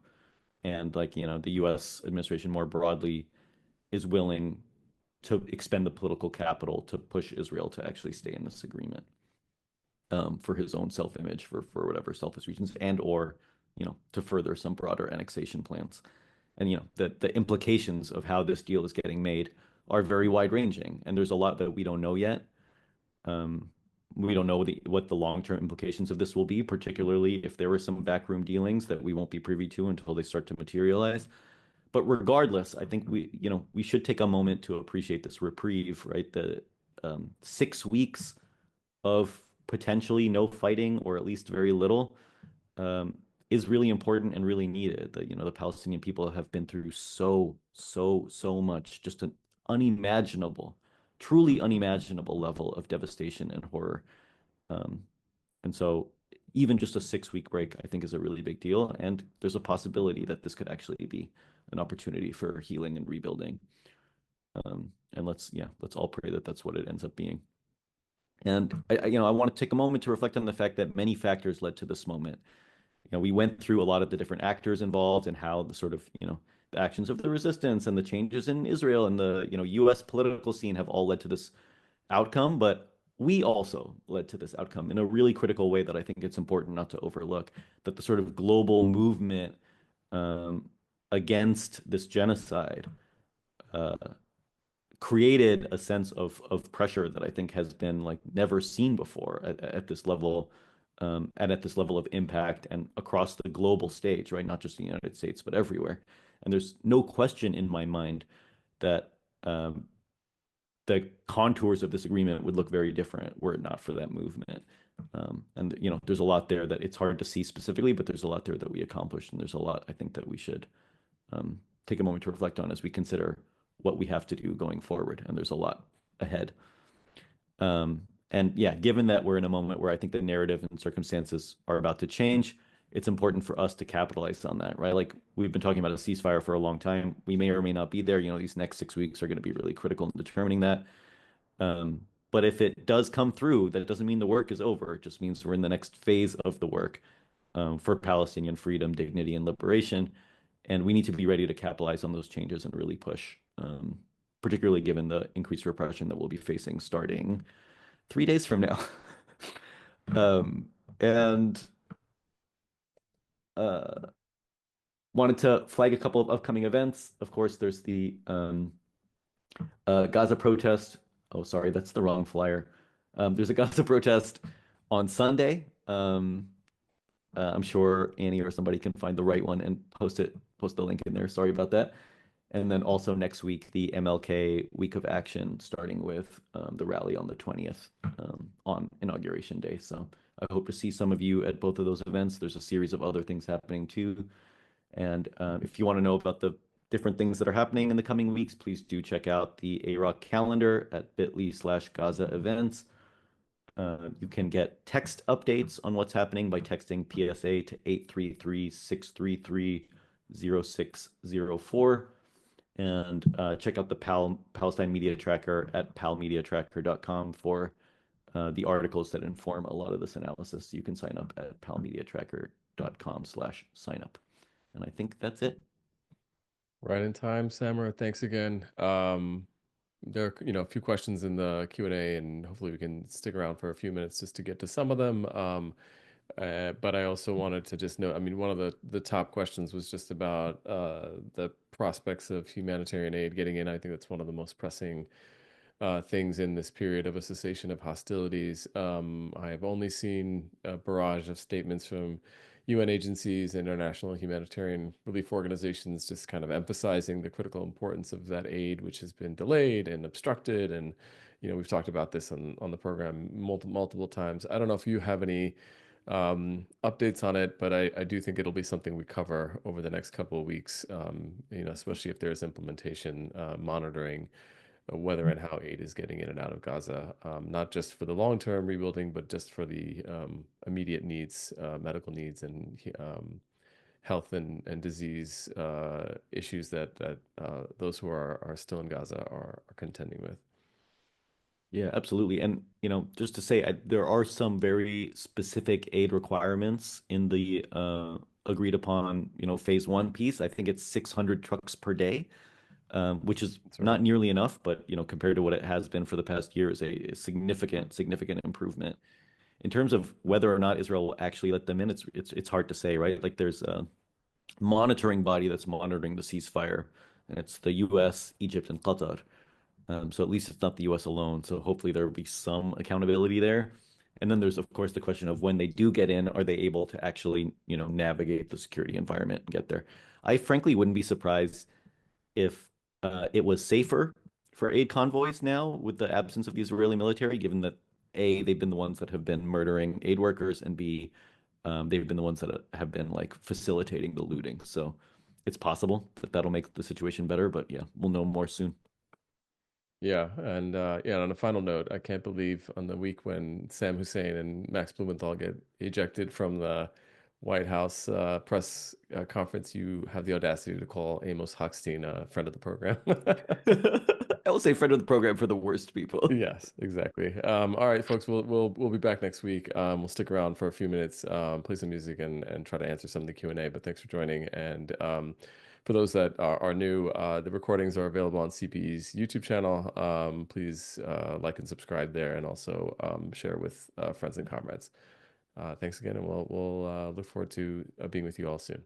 and the US administration more broadly is willing to expend the political capital to push Israel to actually stay in this agreement for his own self-image, for whatever selfish reasons, and or to further some broader annexation plans. And the implications of how this deal is getting made are very wide-ranging, and there's a lot that we don't know yet. We don't know what the long-term implications of this will be, particularly if there were some backroom dealings that we won't be privy to until they start to materialize. But regardless, I think we should take a moment to appreciate this reprieve, right? The 6 weeks of potentially no fighting, or at least very little, is really important and really needed. The Palestinian people have been through so much, just an unimaginable, truly unimaginable level of devastation and horror. And so even just a 6-week break, I think, is a really big deal. And there's a possibility that this could actually be an opportunity for healing and rebuilding. And let's all pray that that's what it ends up being. And I want to take a moment to reflect on the fact that many factors led to this moment. We went through a lot of the different actors involved and how the sort of, the actions of the resistance and the changes in Israel and the, U.S. political scene have all led to this outcome. But we also led to this outcome in a really critical way that I think it's important not to overlook, that the sort of global movement against this genocide created a sense of pressure that I think has been never seen before at this level, and at this level of impact and across the global stage, right? Not just the United States, but everywhere. And there's no question in my mind that the contours of this agreement would look very different were it not for that movement. And there's a lot there that it's hard to see specifically, but there's a lot there that we accomplished, and there's a lot I think that we should take a moment to reflect on as we consider what we have to do going forward. And there's a lot ahead. And yeah, given that we're in a moment where I think the narrative and circumstances are about to change, it's important for us to capitalize on that, right? We've been talking about a ceasefire for a long time. We may or may not be there. These next 6 weeks are going to be really critical in determining that. But if it does come through, that doesn't mean the work is over. It just means we're in the next phase of the work for Palestinian freedom, dignity, and liberation. And we need to be ready to capitalize on those changes and really push, particularly given the increased repression that we'll be facing starting 3 days from now. And wanted to flag a couple of upcoming events. Of course, there's the Gaza protest. Oh, sorry, that's the wrong flyer. There's a Gaza protest on Sunday. I'm sure Annie or somebody can find the right one and post the link in there. Sorry about that. And then also next week, the MLK Week of Action, starting with the rally on the 20th on Inauguration Day. So I hope to see some of you at both of those events. There's a series of other things happening too. And if you want to know about the different things that are happening in the coming weeks, please do check out the AROC calendar at bit.ly/Gaza events. You can get text updates on what's happening by texting PSA to 833-633-0604. And check out the Palestine Media Tracker at palmediatracker.com for the articles that inform a lot of this analysis. You can sign up at palmediatracker.com/signup. And I think that's it. Right in time, Samara. Thanks again. There are, a few questions in the Q&A, and hopefully we can stick around for a few minutes just to get to some of them. But I also wanted to just note, one of the top questions was just about the prospects of humanitarian aid getting in. I think that's one of the most pressing things in this period of a cessation of hostilities. I have only seen a barrage of statements from UN agencies, international humanitarian relief organizations, just kind of emphasizing the critical importance of that aid, which has been delayed and obstructed and we've talked about this on the program multiple times. I don't know if you have any updates on it, but I do think it'll be something we cover over the next couple of weeks, especially if there's implementation, monitoring whether and how aid is getting in and out of Gaza, not just for the long-term rebuilding, but just for the immediate needs, medical needs, and health and disease issues that those who are still in Gaza are contending with. Yeah, absolutely. And, just to say, there are some very specific aid requirements in the agreed upon, phase one piece. I think it's 600 trucks per day, which is That's right. not nearly enough, but, compared to what it has been for the past year, is a significant improvement. In terms of whether or not Israel will actually let them in, it's hard to say, right? Like there's a monitoring body that's monitoring the ceasefire, and it's the U.S., Egypt, and Qatar. So at least it's not the U.S. alone. So hopefully there will be some accountability there. And then there's, of course, the question of when they do get in, are they able to actually, navigate the security environment and get there? I frankly wouldn't be surprised if it was safer for aid convoys now with the absence of the Israeli military, given that A, they've been the ones that have been murdering aid workers, and B, they've been the ones that have been like facilitating the looting. So it's possible that that'll make the situation better, but yeah, we'll know more soon. Yeah, and on a final note, I can't believe on the week when Sam Hussein and Max Blumenthal get ejected from the White House press conference, you have the audacity to call Amos Hochstein a friend of the program. I will say friend of the program for the worst people. Yes, exactly. All right, folks, we'll be back next week. We'll stick around for a few minutes, play some music, and try to answer some of the Q&A. But thanks for joining. And for those that are new, the recordings are available on CPE's YouTube channel. Please like and subscribe there, and also share with friends and comrades. Thanks again, and we'll look forward to being with you all soon.